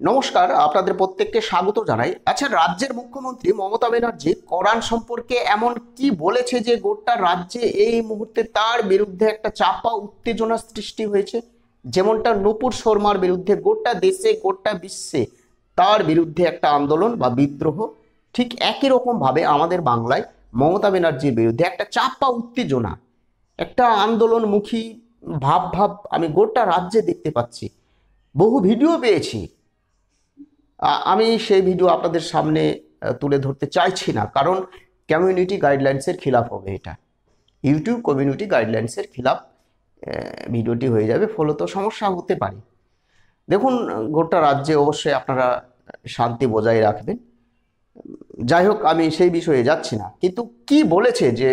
নমস্কার, আপনাদের প্রত্যেককে স্বাগত জানাই। আচ্ছা, রাজ্যের মুখ্যমন্ত্রী মমতা ব্যানার্জি কোরআন সম্পর্কে এমন কি বলেছে যে গোটা রাজ্যে এই মুহূর্তে তার বিরুদ্ধে একটা চাপা উত্তেজনা সৃষ্টি হয়েছে? যেমনটা নূপুর শর্মার বিরুদ্ধে গোটা দেশে গোটা বিশ্বে তার বিরুদ্ধে একটা আন্দোলন বা বিদ্রোহ, ঠিক একই রকম ভাবে আমাদের বাংলায় মমতা ব্যানার্জির বিরুদ্ধে একটা চাপা উত্তেজনা, একটা আন্দোলনমুখী ভাব আমি গোটা রাজ্যে দেখতে পাচ্ছি। বহু ভিডিও পেয়েছি। আমি সেই ভিডিও আপনাদের সামনে তুলে ধরতে চাইছি না, কারণ কমিউনিটি গাইডলাইন্সের খিলাফ হবে। এটা ইউটিউব কমিউনিটি গাইডলাইন্সের খিলাফ ভিডিওটি হয়ে যাবে, ফলত সমস্যা হতে পারে। দেখুন, গোটা রাজ্যে অবশ্যই আপনারা শান্তি বজায় রাখবেন। যাই হোক, আমি সেই বিষয়ে যাচ্ছি না, কিন্তু কি বলেছে যে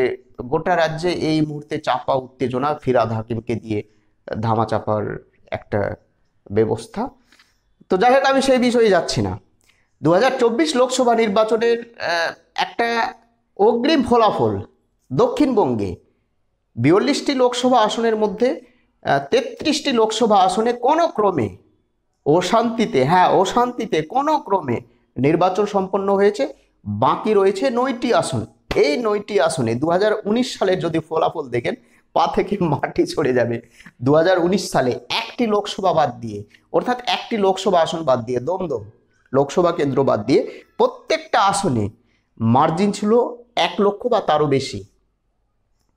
গোটা রাজ্যে এই মুহূর্তে চাপা উত্তেজনা, ফিরহাদ হাকিমকে দিয়ে ধামাচাপার একটা ব্যবস্থা। তো যাই হোক, আমি সেই বিষয়ে যাচ্ছি না। 2024 লোকসভা নির্বাচনের একটা অগ্রিম ফলাফল দক্ষিণবঙ্গে 42টি লোকসভা আসনের মধ্যে 33টি লোকসভা আসনে কোনো ক্রমে অশান্তিতে কোনো ক্রমে নির্বাচন সম্পন্ন হয়েছে। বাকি রয়েছে 9টি আসন। এই 9টি আসনে 2019 সালের যদি ফলাফল দেখেন, পা থেকে মাটি ছড়ে যাবে। 2019 সালে একটি লোকসভা বাদ দিয়ে, অর্থাৎ একটি লোকসভা আসন বাদ দিয়ে, দমদম লোকসভা কেন্দ্র বাদ দিয়ে প্রত্যেকটা আসনে মার্জিন ছিল 1 লক্ষ বা তারও বেশি।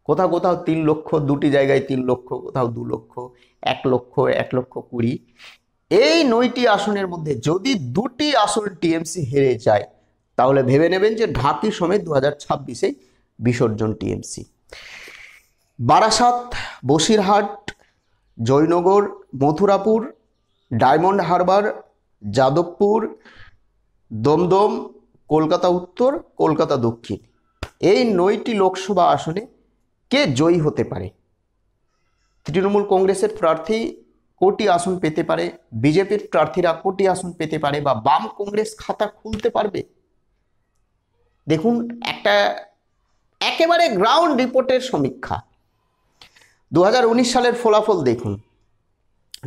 কোথাও কোথাও 3 লক্ষ, দুটি জায়গায় 3 লক্ষ, কোথাও 2 লক্ষ, 1 লক্ষ, 1,20,000। এই 9টি আসনের মধ্যে যদি 2টি আসন টিএমসি হেরে যায়, তাহলে ভেবে নেবেন যে ঢাকি সমেত 2026-এ বিসর্জন টিএমসি। বারাসাত, বসিরহাট, জয়নগর, মথুরাপুর, ডায়মন্ড হারবার, যাদবপুর, দমদম, কলকাতা উত্তর, কলকাতা দক্ষিণ, এই 9টি লোকসভা আসনে কে জয়ী হতে পারে? তৃণমূল কংগ্রেসের প্রার্থী কোটি আসন পেতে পারে, বিজেপির প্রার্থীরা কোটি আসন পেতে পারে, বা বাম কংগ্রেস খাতা খুলতে পারবে? দেখুন, একটা একেবারে গ্রাউন্ড রিপোর্টের সমীক্ষা। 2019 সালের ফলাফল দেখুন।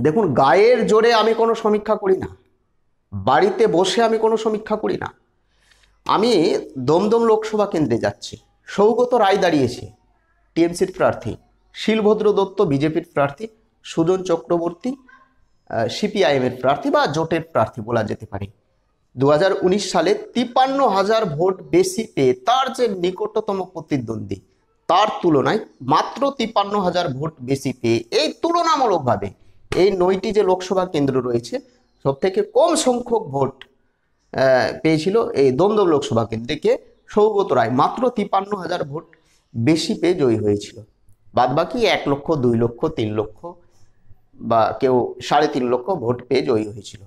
দেখুন, গায়ের জোরে আমি কোনো সমীক্ষা করি না, বাড়িতে বসে আমি কোনো সমীক্ষা করি না। আমি দমদম লোকসভা কেন্দ্রে যাচ্ছি। সৌগত রায় দাঁড়িয়েছে, টিএমসির প্রার্থী। শিলভদ্র দত্ত বিজেপির প্রার্থী। সুজন চক্রবর্তী সিপিআইএমের প্রার্থী বা জোটের প্রার্থী বলা যেতে পারে। 2019 সালে 53,000 ভোট বেশি পেয়ে তার যে নিকটতম প্রতিদ্বন্দ্বী, তার তুলনায় মাত্র 53,000 ভোট বেশি পেয়ে এই তুলনামূলকভাবে এই 9টি যে লোকসভা কেন্দ্র রয়েছে, সব থেকে কম সংখ্যক ভোট পেয়েছিল এই দমদম লোকসভা কেন্দ্রে সৌগত রায়। মাত্র 53,000 ভোট বেশি পেয়ে জয়ী হয়েছিল। বাদবাকি 1 লক্ষ, 2 লক্ষ, 3 লক্ষ বা কেউ 3.5 লক্ষ ভোট পেয়ে জয়ী হয়েছিল,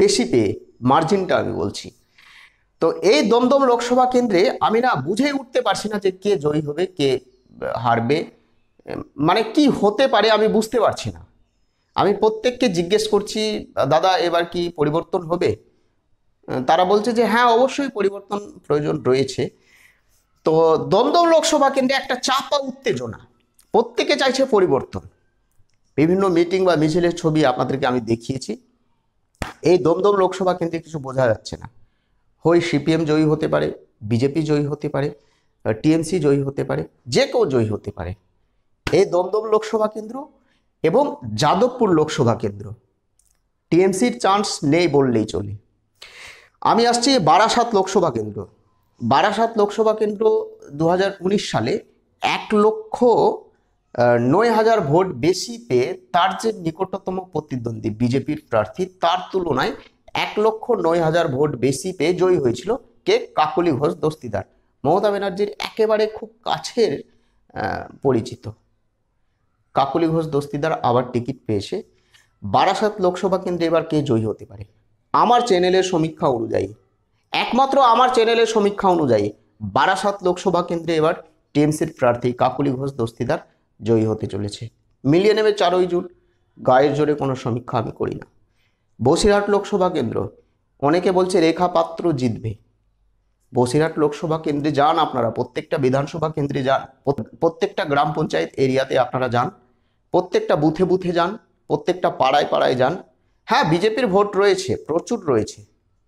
বেশি পেয়ে। মার্জিনটা আমি বলছি। তো এই দমদম লোকসভা কেন্দ্রে আমি না বুঝে উঠতে পারছি না যে কে জয়ী হবে, কে হারবে, মানে কি হতে পারে আমি বুঝতে পারছি না। আমি প্রত্যেককে জিজ্ঞেস করছি, দাদা এবার কি পরিবর্তন হবে? তারা বলছে যে হ্যাঁ, অবশ্যই পরিবর্তন প্রয়োজন রয়েছে। তো দমদম লোকসভা কেন্দ্রে একটা চাপা উত্তেজনা, প্রত্যেকে চাইছে পরিবর্তন। বিভিন্ন মিটিং বা মিছিলের ছবি আপনাদেরকে আমি দেখিয়েছি। এই দমদম লোকসভা কেন্দ্রে কিছু বোঝা যাচ্ছে না। হয় সিপিএম জয়ী হতে পারে, বিজেপি জয়ী হতে পারে, টিএমসি জয়ী হতে পারে, যে কেউ জয়ী হতে পারে। এই দমদম লোকসভা কেন্দ্র এবং যাদবপুর লোকসভা কেন্দ্র টিএমসির চান্স নেই বললেই চলে। আমি আসছি বারাসাত লোকসভা কেন্দ্র। বারাসাত লোকসভা কেন্দ্র 2019 সালে 1,09,000 ভোট বেশি পেয়ে তার যে নিকটতম প্রতিদ্বন্দ্বী বিজেপির প্রার্থী, তার তুলনায় 1,09,000 ভোট বেশি পেয়ে জয়ী হয়েছিল কে? কাকলি ঘোষ দস্তিদার, মমতা ব্যানার্জির একেবারে খুব কাছের পরিচিত। কাকলি ঘোষ দস্তিদার আবার টিকিট পেয়েছে। বারাসাত লোকসভা কেন্দ্রে এবার কে জয়ী হতে পারে? আমার চ্যানেলের সমীক্ষা অনুযায়ী, একমাত্র আমার চ্যানেলের সমীক্ষা অনুযায়ী, বারাসাত লোকসভা কেন্দ্রে এবার টিএমসির প্রার্থী কাকলি ঘোষ দস্তিদার জয়ী হতে চলেছে। মিলিয়ে নেবে 4ই জুন। গায়ের জোরে কোনো সমীক্ষা আমি করি না। বসিরহাট লোকসভা কেন্দ্র, অনেকে বলছে রেখা পাত্র জিতবে। বসিরহাট লোকসভা কেন্দ্রে যান আপনারা, প্রত্যেকটা বিধানসভা কেন্দ্রে যান, প্রত্যেকটা গ্রাম পঞ্চায়েত এরিয়াতে আপনারা যান, প্রত্যেকটা বুথে বুথে যান, প্রত্যেকটা পাড়ায় পাড়ায় যান। হ্যাঁ, বিজেপির ভোট রয়েছে, প্রচুর রয়েছে,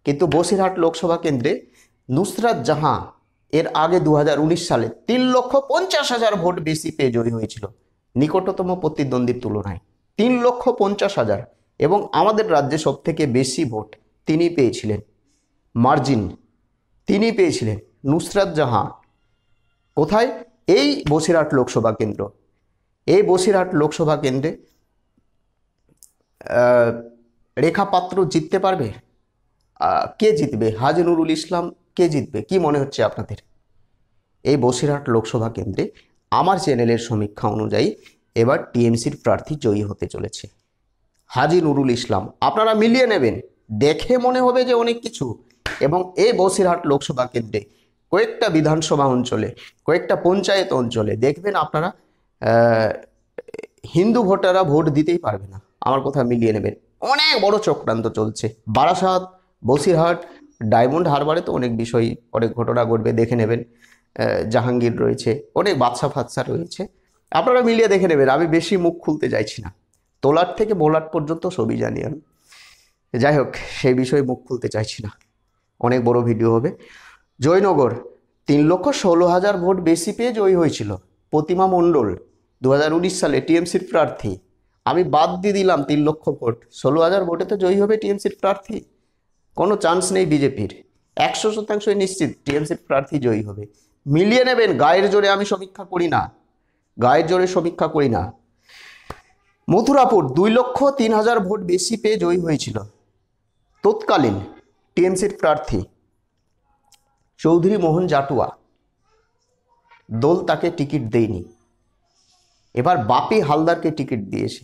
কিন্তু বসিরহাট লোকসভা কেন্দ্রে নুসরাত জাহাঁ এর আগে 2019 সালে 3,50,000 ভোট বেশি পেয়ে জয়ী হয়েছিল নিকটতম প্রতিদ্বন্দ্বীর তুলনায়। 3,50,000, এবং আমাদের রাজ্যে সব থেকে বেশি ভোট তিনি পেয়েছিলেন, মার্জিন তিনি পেয়েছিলেন, নুসরাত জাহাঁ। কোথায়? এই বসিরহাট লোকসভা কেন্দ্র। এই বসিরহাট লোকসভা কেন্দ্রে রেখা পাত্র জিততে পারবে? কে জিতবে? হাজী নুরুল ইসলাম কে জিতবে? কি মনে হচ্ছে আপনাদের? এই বসিরহাট লোকসভা কেন্দ্রে আমার চ্যানেলের সমীক্ষা অনুযায়ী এবার টিএমসির প্রার্থী জয়ী হতে চলেছে হাজী নুরুল ইসলাম। আপনারা মিলিয়ে নেবেন, দেখে মনে হবে যে অনেক কিছু। এবং এই বসিরহাট লোকসভা কেন্দ্রে কয়েকটা বিধানসভা অঞ্চলে, কয়েকটা পঞ্চায়েত অঞ্চলে দেখবেন আপনারা হিন্দু ভোটাররা ভোট দিতেই পারবে না। আমার কথা মিলিয়ে নেবেন, অনেক বড় চক্রান্ত চলছে। বারাসাত, বসিরহাট, ডায়মন্ড হারবারে তো অনেক বিষয়, অনেক ঘটনা ঘটবে, দেখে নেবেন। জাহাঙ্গীর রয়েছে, অনেক বাদশা ফাদশা রয়েছে, আপনারা মিলিয়ে দেখে নেবেন। আমি বেশি মুখ খুলতে চাইছি না, তোলার থেকে বোলার পর্যন্ত সবই জানি আমি। যাই হোক, সেই বিষয়ে মুখ খুলতে চাইছি না, অনেক বড় ভিডিও হবে। জয়নগর 3,16,000 ভোট বেশি পেয়ে জয়ী হয়েছিল প্রতিমা মণ্ডল 2019 সালে, টিএমসির প্রার্থী। আমি বাদ দিয়ে দিলাম 3 লক্ষ ভোট, 16,000 ভোটে তো জয়ী হবে টিএমসির প্রার্থী, কোনো চান্স নেই বিজেপির। 100% নিশ্চিত টিএমসির প্রার্থী জয়ী হবে। মিলিয়ে নেবেন, গায়ের জোরে আমি সমীক্ষা করি না, গায়ের জোরে সমীক্ষা করি না। মথুরাপুর 2,03,000 ভোট বেশি পেয়ে জয়ী হয়েছিল তৎকালীন টিএমসির প্রার্থী চৌধুরী মোহন জাটুয়া। দল তাকে টিকিট দেয়নি, এবার বাপি হালদারকে টিকিট দিয়েছে।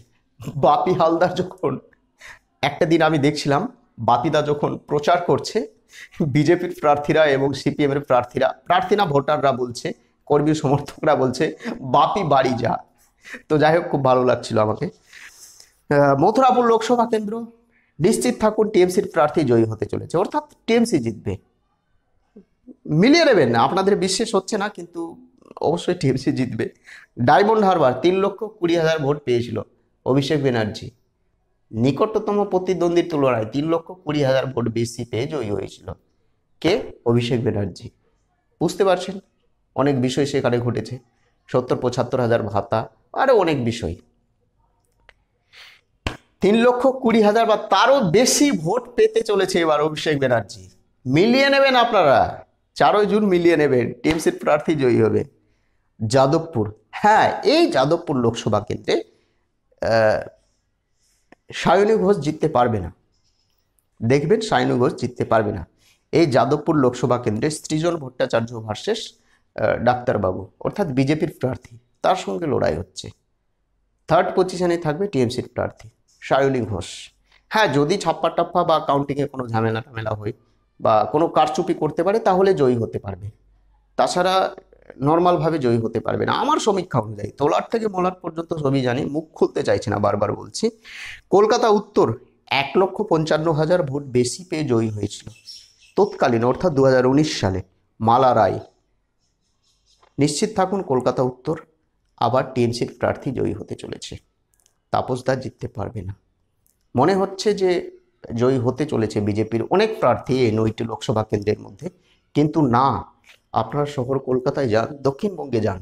বাপি হালদার যখন, একটা দিন আমি দেখছিলাম বাপিদা যখন প্রচার করছে, বিজেপির প্রার্থীরা এবং সিপিএম এর প্রার্থীরা ভোটাররা বলছে, কর্মী সমর্থকরা বলছে বাপি বাড়ি যা। তো যাই হোক, খুব ভালো লাগছিল আমাকে। মথুরাপুর লোকসভা কেন্দ্র নিশ্চিত থাকুন টিএমসির প্রার্থী জয়ী হতে চলেছে, অর্থাৎ টিএমসি জিতবে। মিলিয়ে নেবেন, আপনাদের বিশ্বাস হচ্ছে না কিন্তু অবশ্যই টিএমসি জিতবে। ডায়মন্ড হারবার 3,20,000 ভোট পেয়েছিল অভিষেক ব্যানার্জি, নিকটতম প্রতিদ্বন্দ্বীর তুলনায় 3,20,000 ভোট বেশি পেয়ে জয়ী হয়েছিল কে? অভিষেক ব্যানার্জি। বুঝতে পারছেন, অনেক বিষয় সেখানে ঘটেছে, 70-75,000 ভাতা, আরো অনেক বিষয়। 3,20,000 বা তারও বেশি ভোট পেতে চলেছে এবার অভিষেক ব্যানার্জি। মিলিয়ে নেবেন আপনারা, 4 জুন মিলিয়ে নেবেন, টিএমসির প্রার্থী জয়ী হবে। যাদবপুর, হ্যাঁ, এই যাদবপুর লোকসভা কেন্দ্রে সায়নী ঘোষ জিততে পারবে না, দেখবেন সায়নী ঘোষ জিততে পারবে না। এই যাদবপুর লোকসভা কেন্দ্রে সৃজন ভট্টাচার্য ভার্সেস ডাক্তারবাবু, অর্থাৎ বিজেপির প্রার্থী, তার সঙ্গে লড়াই হচ্ছে। 3rd পজিশনে থাকবে টিএমসির প্রার্থী সায়নী ঘোষ। হ্যাঁ, যদি ছাপ্পা টাপ্পা বা কাউন্টিংয়ে কোনো ঝামেলা টামেলা হয় বা কোনো কারচুপি করতে পারে তাহলে জয়ী হতে পারবে, তাছাড়া নর্মালভাবে জয়ী হতে পারবে না আমার সমীক্ষা অনুযায়ী। তোলার থেকে মোলার পর্যন্ত সবই জানি, মুখ খুলতে চাইছে না, বারবার বলছি। কলকাতা উত্তর 1,55,000 ভোট বেশি পেয়ে জয়ী হয়েছিল তৎকালীন, অর্থাৎ 2019 সালে, মালা রায়। নিশ্চিত থাকুন কলকাতা উত্তর আবার টিএমসির প্রার্থী জয়ী হতে চলেছে, তাপসদা জিততে পারবে না। মনে হচ্ছে যে জয়ী হতে চলেছে বিজেপির অনেক প্রার্থী এই 9টি লোকসভা কেন্দ্রের মধ্যে, কিন্তু না। আপনার শহর কলকাতায় যান, দক্ষিণবঙ্গে যান,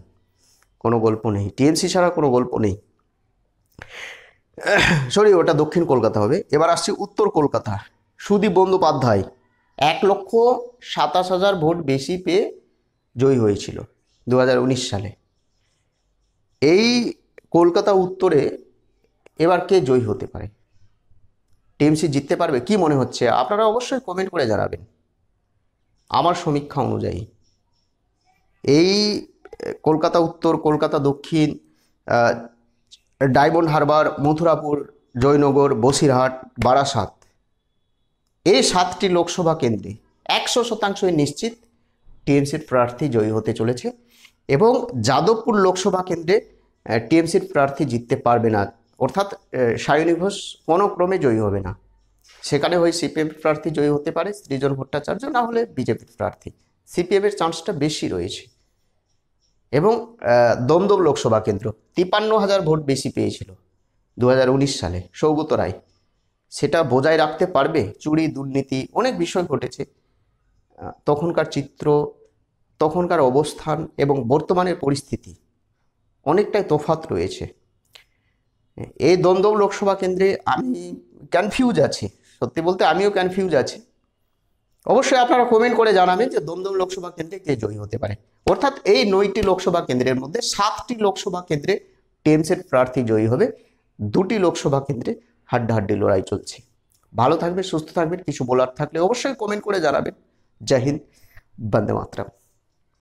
কোনো গল্প নেই, টিএমসি ছাড়া কোনো গল্প নেই। সরি, ওটা দক্ষিণ কলকাতা হবে। এবার আসছি উত্তর কলকাতা। সুদীপ বন্দ্যোপাধ্যায় 1,27,000 ভোট বেশি পেয়ে জয়ী হয়েছিল 2019 সালে। এই কলকাতা উত্তরে এবার কে জয়ী হতে পারে? টিএমসি জিততে পারবে কি মনে হচ্ছে? আপনারা অবশ্যই কমেন্ট করে জানাবেন। আমার সমীক্ষা অনুযায়ী এই কলকাতা উত্তর, কলকাতা দক্ষিণ, ডায়মন্ড হারবার, মথুরাপুর, জয়নগর, বসিরহাট, বারাসাত, এই 7টি লোকসভা কেন্দ্রে 100% নিশ্চিত টিএমসির প্রার্থী জয়ী হতে চলেছে। এবং যাদবপুর লোকসভা কেন্দ্রে টিএমসির প্রার্থী জিততে পারবে না, অর্থাৎ সায়নী ঘোষ কোনো ক্রমে জয়ী হবে না। সেখানে হয় সিপিএম প্রার্থী জয়ী হতে পারে, সৃজন ভট্টাচার্য, না হলে বিজেপির প্রার্থী। সিপিএমের চান্সটা বেশি রয়েছে। এবং দমদম লোকসভা কেন্দ্র 53,000 ভোট বেশি পেয়েছিল 2019 সালে, সৌগত রায়। সেটা বজায় রাখতে পারবে? চুরি, দুর্নীতি, অনেক বিষয় ঘটেছে। তখনকার চিত্র, তখনকার অবস্থান এবং বর্তমানের পরিস্থিতি অনেকটাই তফাৎ রয়েছে। এই দমদম লোকসভা কেন্দ্রে আমি কনফিউজ আছি, সত্যি বলতে আমিও কনফিউজ আছি। অবশ্যই আপনারা কমেন্ট করে জানাবেন যে দমদম লোকসভা কেন্দ্রে কে জয়ী হতে পারে। অর্থাৎ এই 9টি লোকসভা কেন্দ্রের মধ্যে 7টি লোকসভা কেন্দ্রে টিএমসির প্রার্থী জয়ী হবে, 2টি লোকসভা কেন্দ্রে হাড্ডাহাড্ডি লড়াই চলছে। ভালো থাকবেন, সুস্থ থাকবেন। কিছু বলার থাকলে অবশ্যই কমেন্ট করে জানাবেন। জয় হিন্দ, বন্দে মাতরম।